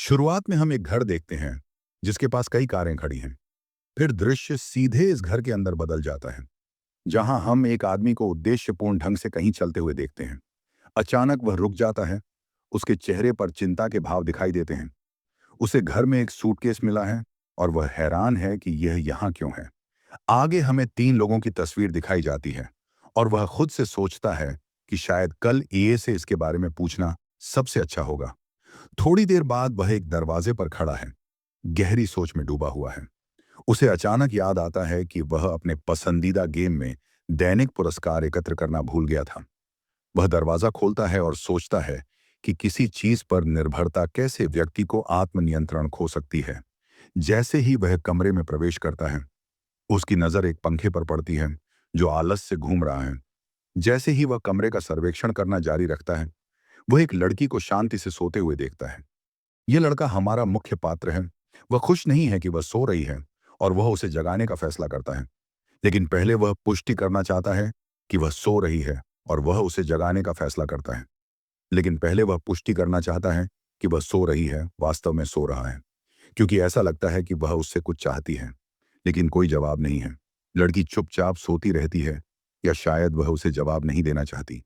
शुरुआत में हम एक घर देखते हैं जिसके पास कई कारें खड़ी हैं। फिर दृश्य सीधे इस घर के अंदर बदल जाता है, जहां हम एक आदमी को उद्देश्यपूर्ण ढंग से कहीं चलते हुए देखते हैं। अचानक वह रुक जाता है। उसके चेहरे पर चिंता के भाव दिखाई देते हैं। उसे घर में एक सूटकेस मिला है और वह हैरान है कि यह यहाँ क्यों है। आगे हमें तीन लोगों की तस्वीर दिखाई जाती है और वह खुद से सोचता है कि शायद कल ए से इसके बारे में पूछना सबसे अच्छा होगा। थोड़ी देर बाद वह एक दरवाजे पर खड़ा है, गहरी सोच में डूबा हुआ है। उसे अचानक याद आता है कि वह अपने पसंदीदा गेम में दैनिक पुरस्कार एकत्र करना भूल गया था। वह दरवाजा खोलता है और सोचता है कि किसी चीज पर निर्भरता कैसे व्यक्ति को आत्मनियंत्रण खो सकती है। जैसे ही वह कमरे में प्रवेश करता है, उसकी नजर एक पंखे पर पड़ती है जो आलस से घूम रहा है। जैसे ही वह कमरे का सर्वेक्षण करना जारी रखता है, वह एक लड़की को शांति से सोते हुए देखता है। यह लड़का हमारा मुख्य पात्र है। वह खुश नहीं है कि वह सो रही है और वह उसे जगाने का फैसला करता है। लेकिन पहले वह पुष्टि करना चाहता है कि वह सो रही है और वह उसे जगाने का फैसला करता है। लेकिन पहले वह पुष्टि करना चाहता है कि वह सो रही है, वास्तव में सो रहा है, क्योंकि ऐसा लगता है कि वह उससे कुछ चाहती है। लेकिन कोई जवाब नहीं है। लड़की चुपचाप सोती रहती है, या शायद वह उसे जवाब नहीं देना चाहती।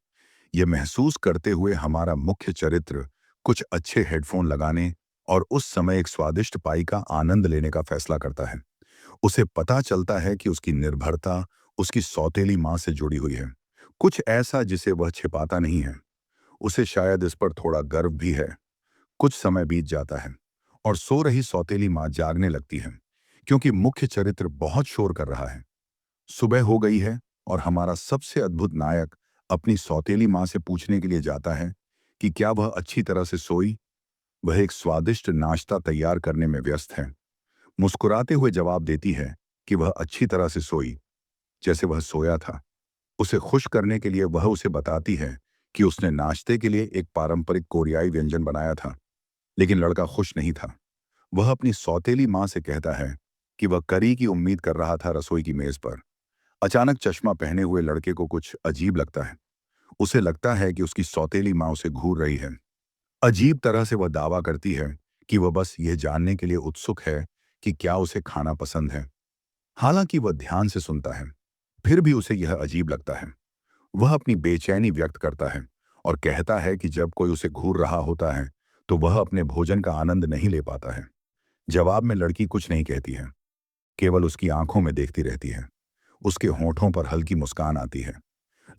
यह महसूस करते हुए हमारा मुख्य चरित्र कुछ अच्छे हेडफोन लगाने और उस समय एक स्वादिष्ट पाई का आनंद लेने का फैसला करता है। उसे पता चलता है कि उसकी निर्भरता उसकी सौतेली मां से जुड़ी हुई है, कुछ ऐसा जिसे वह छिपाता नहीं है। उसे शायद इस पर थोड़ा गर्व भी है। कुछ समय बीत जाता है और सो रही सौतेली मां जागने लगती है, क्योंकि मुख्य चरित्र बहुत शोर कर रहा है। सुबह हो गई है और हमारा सबसे अद्भुत नायक अपनी सौतेली मां से पूछने के लिए जाता है कि क्या वह अच्छी तरह से सोई। वह एक स्वादिष्ट नाश्ता तैयार करने में व्यस्त है। मुस्कुराते हुए जवाब देती है कि वह अच्छी तरह से सोई, जैसे वह सोया था। उसे खुश करने के लिए वह उसे बताती है कि उसने नाश्ते के लिए एक पारंपरिक कोरियाई व्यंजन बनाया था। लेकिन लड़का खुश नहीं था। वह अपनी सौतेली मां से कहता है कि वह करी की उम्मीद कर रहा था रसोई की मेज पर। अचानक चश्मा पहने हुए लड़के को कुछ अजीब लगता है। उसे लगता है कि उसकी सौतेली मां उसे घूर रही है। अजीब तरह से वह दावा करती है कि वह बस यह जानने के लिए उत्सुक है कि क्या उसे खाना पसंद है। हालांकि वह ध्यान से सुनता है, फिर भी उसे यह अजीब लगता है। वह अपनी बेचैनी व्यक्त करता है और कहता है कि जब कोई उसे घूर रहा होता है तो वह अपने भोजन का आनंद नहीं ले पाता है। जवाब में लड़की कुछ नहीं कहती है, केवल उसकी आंखों में देखती रहती है। उसके होठों पर हल्की मुस्कान आती है।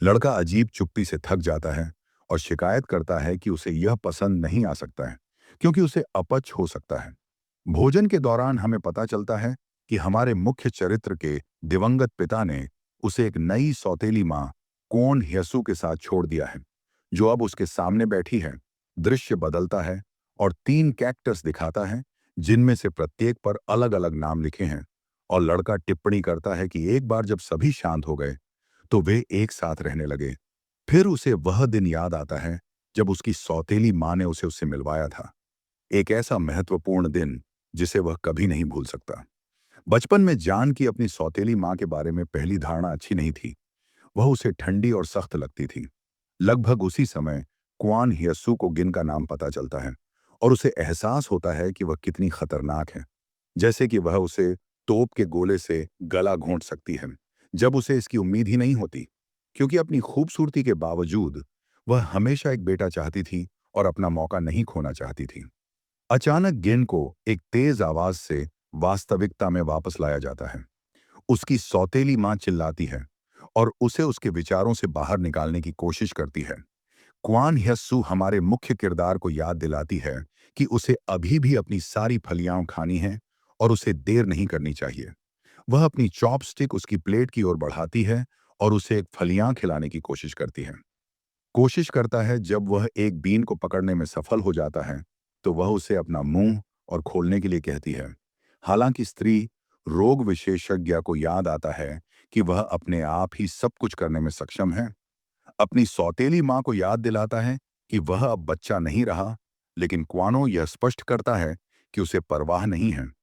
लड़का अजीब चुप्पी से थक जाता है और शिकायत करता है कि उसे यह पसंद नहीं आ सकता है, क्योंकि उसे अपच हो सकता है। भोजन के दौरान हमें पता चलता है कि हमारे मुख्य चरित्र के दिवंगत पिता ने उसे एक नई सौतेली मां कोन ह्यसू के साथ छोड़ दिया है, जो अब उसके सामने बैठी है। दृश्य बदलता है और तीन कैक्टस दिखाता है, जिनमें से प्रत्येक पर अलग अलग नाम लिखे हैं। और लड़का टिप्पणी करता है कि एक बार जब सभी शांत हो गए तो वे एक साथ रहने लगे। फिर उसे वह दिन याद आता है जब उसकी सौतेली मां ने उसे उससे मिलवाया था। एक ऐसा महत्वपूर्ण दिन जिसे वह कभी नहीं भूल सकता। बचपन में जान की अपनी सौतेली मां के बारे में पहली धारणा अच्छी नहीं थी। वह उसे ठंडी और सख्त लगती थी। लगभग उसी समय क्वान हियसू को गिन का नाम पता चलता है और उसे एहसास होता है कि वह कितनी खतरनाक है। जैसे कि वह उसे तोप के गोले से गला घोंट सकती है, जब उसे इसकी उम्मीद ही नहीं होती। क्योंकि अपनी खूबसूरती के बावजूद वह हमेशा एक बेटा चाहती थी और अपना मौका नहीं खोना चाहती थी। अचानक गिन को एक तेज आवाज से वास्तविकता में वापस लाया जाता है। उसकी सौतेली मां चिल्लाती है और उसे उसके विचारों से बाहर निकालने की कोशिश करती है। क्वान ह्यस्सू हमारे मुख्य किरदार को याद दिलाती है कि उसे अभी भी अपनी सारी फलियां खानी हैं और उसे देर नहीं करनी चाहिए। वह अपनी चॉपस्टिक उसकी प्लेट की ओर बढ़ाती है और उसे एक फलियां खिलाने की कोशिश करती है। कोशिश करता है। जब वह एक बीन को पकड़ने में सफल हो जाता है तो वह उसे अपना मुंह और खोलने के लिए कहती है। हालांकि स्त्री रोग विशेषज्ञ को याद आता है कि वह अपने आप ही सब कुछ करने में सक्षम है। अपनी सौतेली मां को याद दिलाता है कि वह अब बच्चा नहीं रहा। लेकिन क्वानो यह स्पष्ट करता है कि उसे परवाह नहीं है।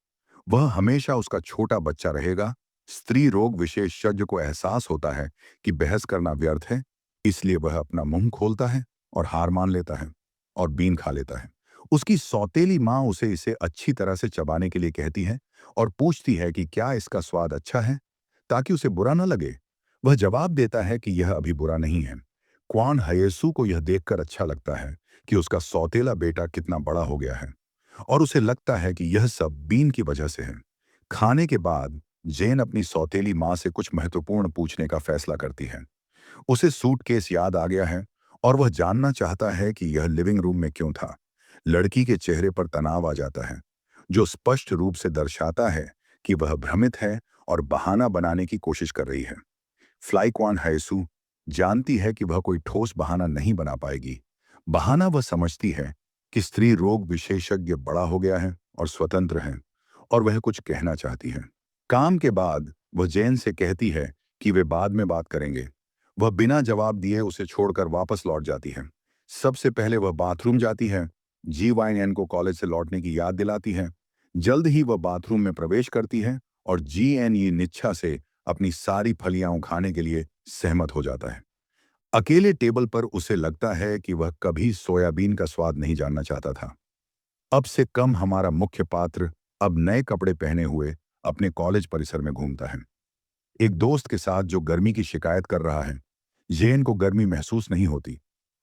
वह हमेशा उसका छोटा बच्चा रहेगा। स्त्री रोग विशेषज्ञ को एहसास होता है कि बहस करना व्यर्थ है, इसलिए वह अपना मुंह खोलता है और हार मान लेता है और बीन खा लेता है। उसकी सौतेली माँ उसे इसे अच्छी तरह से चबाने के लिए कहती है और पूछती है कि क्या इसका स्वाद अच्छा है, ताकि उसे बुरा न लगे। वह जवाब देता है कि यह अभी बुरा नहीं है। क्वान हयेसू को यह देखकर अच्छा लगता है कि उसका सौतेला बेटा कितना बड़ा हो गया है, और उसे लगता है कि यह सब बीन की वजह से है। खाने के बाद जेन अपनी सौतेली माँ से कुछ महत्वपूर्ण पूछने का फैसला करती है। उसे सूटकेस याद आ गया है और वह जानना चाहता है कि यह लिविंग रूम में क्यों था। लड़की के चेहरे पर तनाव आ जाता है, जो स्पष्ट रूप से दर्शाता है कि वह भ्रमित है और बहाना बनाने की कोशिश कर रही है। फ्लाई क्वान हैसू जानती है कि वह कोई ठोस बहाना नहीं बना पाएगी। बहाना वह समझती है कि स्त्री रोग विशेषज्ञ बड़ा हो गया है और स्वतंत्र है, और वह कुछ कहना चाहती है। काम के बाद वह जैन से कहती है कि वे बाद में बात करेंगे। वह बिना जवाब दिए उसे छोड़कर वापस लौट जाती है। सबसे पहले वह बाथरूम जाती है, जी वाइन एन को कॉलेज से लौटने की याद दिलाती है। जल्द ही वह बाथरूम में प्रवेश करती है और जी एन ये निच्छा से अपनी सारी फलियां खाने के लिए सहमत हो जाता है। अकेले टेबल पर उसे लगता है कि वह कभी सोयाबीन का स्वाद नहीं जानना चाहता था। अब से कम हमारा मुख्य पात्र अब नए कपड़े पहने हुए अपने कॉलेज परिसर में घूमता है, एक दोस्त के साथ जो गर्मी की शिकायत कर रहा है। जेन को गर्मी महसूस नहीं होती,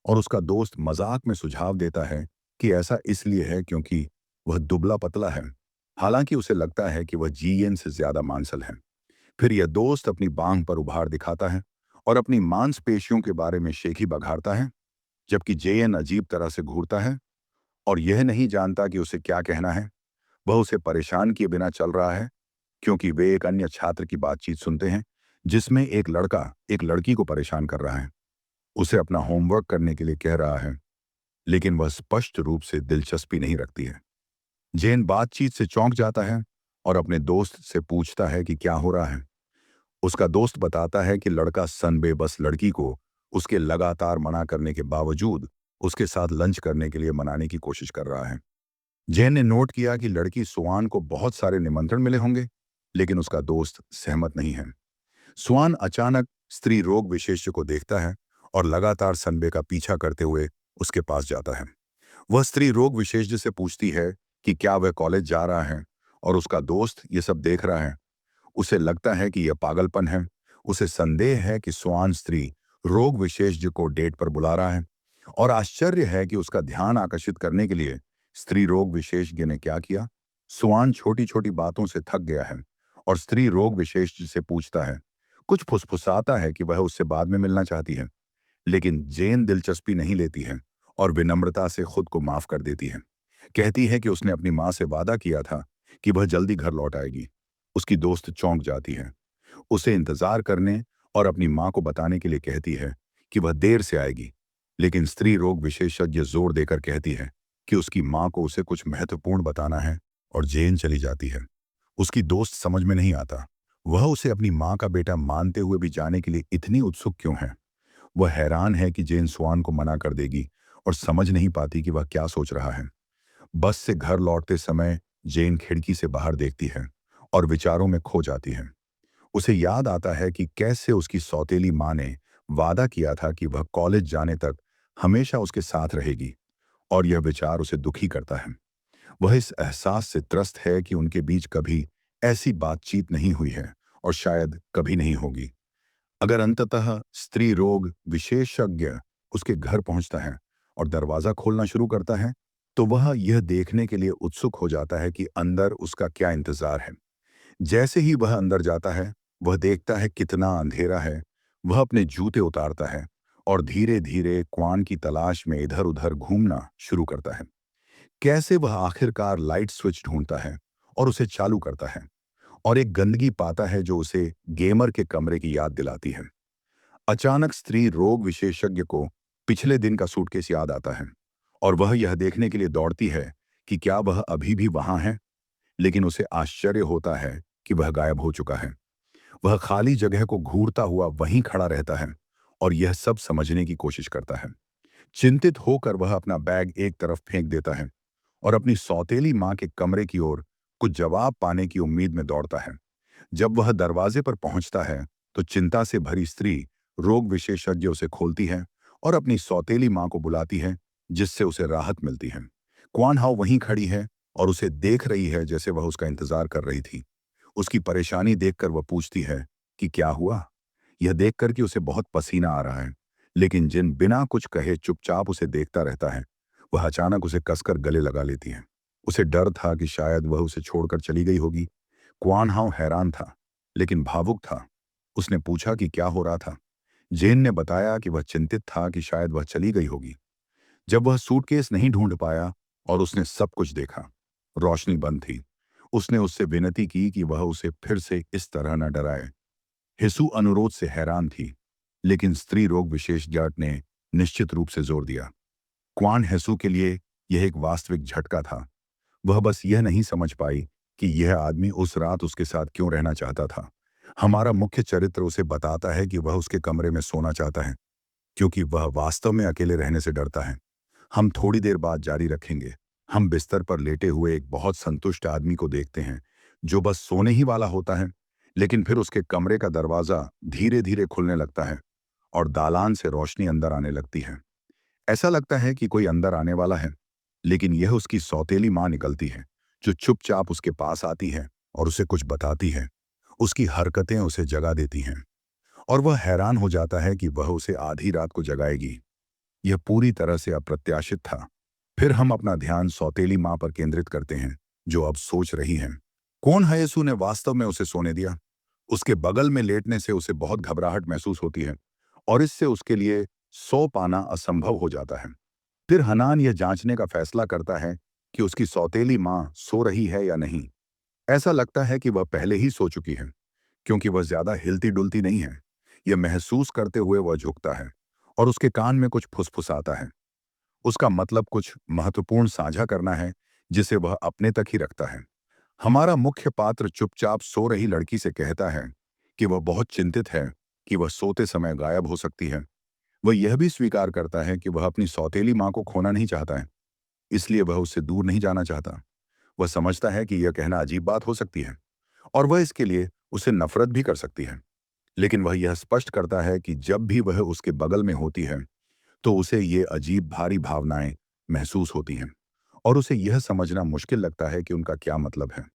और उसका दोस्त मजाक में सुझाव देता है कि ऐसा इसलिए है क्योंकि वह दुबला पतला है। हालांकि उसे लगता है कि वह जीएन से ज्यादा मांसल है। फिर यह दोस्त अपनी बांह पर उभार दिखाता है और अपनी मांसपेशियों के बारे में शेखी बघाड़ता है, जबकि जेएन अजीब तरह से घूरता है और यह नहीं जानता कि उसे क्या कहना है। वह उसे परेशान किए बिना चल रहा है, क्योंकि वे एक अन्य छात्र की बातचीत सुनते हैं जिसमें एक लड़का एक लड़की को परेशान कर रहा है, उसे अपना होमवर्क करने के लिए कह रहा है, लेकिन वह स्पष्ट रूप से दिलचस्पी नहीं रखती है। जेन बातचीत से चौंक जाता है और अपने दोस्त से पूछता है कि क्या हो रहा है। उसका दोस्त बताता है कि लड़का सनबेबस लड़की को उसके लगातार मना करने के बावजूद उसके साथ लंच करने के लिए मनाने की कोशिश कर रहा है। जैन ने नोट किया कि लड़की सुआन को बहुत सारे निमंत्रण मिले होंगे, लेकिन उसका दोस्त सहमत नहीं है। सुआन अचानक स्त्री रोग विशेषज्ञ को देखता है और लगातार सनबे का पीछा करते हुए उसके पास जाता है। वह स्त्री रोग विशेषज्ञ से पूछती है कि क्या वह कॉलेज जा रहा है, और उसका दोस्त ये सब देख रहा है। उसे लगता है कि यह पागलपन है। उसे संदेह है कि सुआन स्त्री रोग विशेषज्ञ को डेट पर बुला रहा है, और आश्चर्य है कि उसका ध्यान आकर्षित करने के लिए स्त्री रोग विशेषज्ञ ने क्या किया। सुआन छोटी छोटी बातों से थक गया है और स्त्री रोग विशेषज्ञ से पूछता है, कुछ फुसफुसाता है कि वह उससे बाद में मिलना चाहती है, लेकिन जेन दिलचस्पी नहीं लेती है और विनम्रता से खुद को माफ कर देती है। कहती है कि उसने अपनी माँ से वादा किया था कि वह जल्दी घर लौट आएगी। उसकी दोस्त चौंक जाती है, उसे इंतजार करने और अपनी माँ को बताने के लिए कहती है कि वह देर से आएगी, लेकिन स्त्री रोग विशेषज्ञ जोर देकर कहती है कि उसकी माँ को उसे कुछ महत्वपूर्ण बताना है, और जेन चली जाती है। उसकी दोस्त समझ में नहीं आता, वह उसे अपनी माँ का बेटा मानते हुए भी जाने के लिए इतनी उत्सुक क्यों है। वह हैरान है कि जेन स्वान को मना कर देगी और समझ नहीं पाती कि वह क्या सोच रहा है। बस से घर लौटते समय जेन खिड़की से बाहर देखती है और विचारों में खो जाती है। उसे याद आता है कि कैसे उसकी सौतेली माँ ने वादा किया था कि वह कॉलेज जाने तक हमेशा उसके साथ रहेगी, और यह विचार उसे दुखी करता है। वह इस एहसास से त्रस्त है कि उनके बीच कभी ऐसी बातचीत नहीं हुई है और शायद कभी नहीं होगी। अगर अंततः स्त्री रोग विशेषज्ञ उसके घर पहुंचता है और दरवाजा खोलना शुरू करता है, तो वह यह देखने के लिए उत्सुक हो जाता है कि अंदर उसका क्या इंतजार है। जैसे ही वह अंदर जाता है, वह देखता है कितना अंधेरा है। वह अपने जूते उतारता है और धीरे धीरे क्वान की तलाश में इधर उधर घूमना शुरू करता है। कैसे वह आखिरकार लाइट स्विच ढूंढता है और उसे चालू करता है, और एक गंदगी पाता है जो उसे गेमर के कमरे की याद दिलाती है। अचानक स्त्री रोग विशेषज्ञ को पिछले दिन का सूटकेस याद आता है, और वह यह देखने के लिए दौड़ती है कि क्या वह अभी भी वहां है, लेकिन उसे आश्चर्य होता है कि वह गायब हो चुका है। वह खाली जगह को घूरता हुआ वहीं खड़ा रहता है और यह सब समझने की कोशिश करता है। चिंतित होकर वह अपना बैग एक तरफ फेंक देता है और अपनी सौतेली माँ के कमरे की ओर कुछ जवाब पाने की उम्मीद में दौड़ता है। जब वह दरवाजे पर पहुंचता है, तो चिंता से भरी स्त्री रोग विशेषज्ञ उसे खोलती है और अपनी सौतेली माँ को बुलाती है, जिससे उसे राहत मिलती है। क्वान हाउ वहीं खड़ी है और उसे देख रही है जैसे वह उसका इंतजार कर रही थी। उसकी परेशानी देखकर वह पूछती है कि क्या हुआ। यह देखकर कि उसे बहुत पसीना आ रहा है, लेकिन जिन बिना कुछ कहे चुपचाप उसे देखता रहता है, वह अचानक उसे कसकर गले लगा लेती है। उसे डर था कि शायद वह उसे छोड़कर चली गई होगी। क्वान हाउ हैरान था, लेकिन भावुक था। उसने पूछा कि क्या हो रहा था। जेन ने बताया कि वह चिंतित था कि शायद वह चली गई होगी। जब वह सूटकेस नहीं ढूंढ पाया और उसने सब कुछ देखा, रोशनी बंद थी। उसने उससे विनती की कि वह उसे फिर से इस तरह न डराए। हिसू अनुरोध से हैरान थी, लेकिन स्त्री रोग विशेषज्ञ ने निश्चित रूप से जोर दिया। क्वान हेसू के लिए यह एक वास्तविक झटका था। वह बस यह नहीं समझ पाई कि यह आदमी उस रात उसके साथ क्यों रहना चाहता था। हमारा मुख्य चरित्र उसे बताता है कि वह उसके कमरे में सोना चाहता है, क्योंकि वह वास्तव में अकेले रहने से डरता है। हम थोड़ी देर बाद जारी रखेंगे। हम बिस्तर पर लेटे हुए एक बहुत संतुष्ट आदमी को देखते हैं, जो बस सोने ही वाला होता है, लेकिन फिर उसके कमरे का दरवाजा धीरे धीरे खुलने लगता है और दालान से रोशनी अंदर आने लगती है। ऐसा लगता है कि कोई अंदर आने वाला है, लेकिन यह उसकी सौतेली माँ निकलती है, जो चुपचाप उसके पास आती है और उसे कुछ बताती है। उसकी हरकतें उसे जगा देती हैं और वह हैरान हो जाता है कि वह उसे आधी रात को जगाएगी। यह पूरी तरह से अप्रत्याशित था। फिर हम अपना ध्यान सौतेली माँ पर केंद्रित करते हैं, जो अब सोच रही हैं। कौन हयसू ने वास्तव में उसे सोने दिया? उसके बगल में लेटने से उसे बहुत घबराहट महसूस होती है और इससे उसके लिए सो पाना असंभव हो जाता है। फिर हनान यह जांचने का फैसला करता है कि उसकी सौतेली माँ सो रही है या नहीं। ऐसा लगता है कि वह पहले ही सो चुकी है, क्योंकि वह ज्यादा हिलती डुलती नहीं है। यह महसूस करते हुए वह झुकता है और उसके कान में कुछ फुसफुसाता है। उसका मतलब कुछ महत्वपूर्ण साझा करना है, जिसे वह अपने तक ही रखता है। हमारा मुख्य पात्र चुपचाप सो रही लड़की से कहता है कि वह बहुत चिंतित है कि वह सोते समय गायब हो सकती है। वह यह भी स्वीकार करता है कि वह अपनी सौतेली माँ को खोना नहीं चाहता है, इसलिए वह उससे दूर नहीं जाना चाहता। वह समझता है कि यह कहना अजीब बात हो सकती है और वह इसके लिए उसे नफरत भी कर सकती है, लेकिन वह यह स्पष्ट करता है कि जब भी वह उसके बगल में होती है, तो उसे ये अजीब भारी भावनाएं महसूस होती हैं और उसे यह समझना मुश्किल लगता है कि उनका क्या मतलब है।